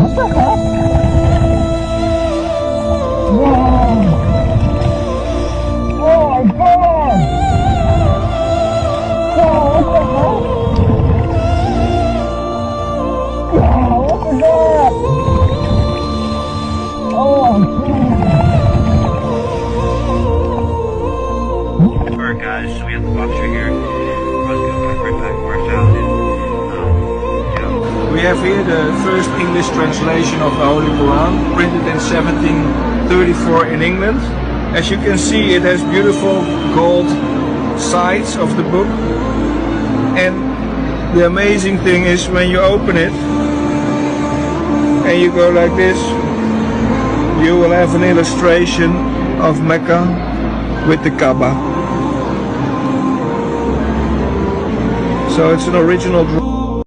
Alright guys, so we have the box right here. We're going to put it right back where I found it. We have here the first English translation of the Holy Quran, printed in 1734 in England. As you can see, it has beautiful gold sides of the book. And the amazing thing is when you open it and you go like this, you will have an illustration of Mecca with the Kaaba. So it's an original drawing.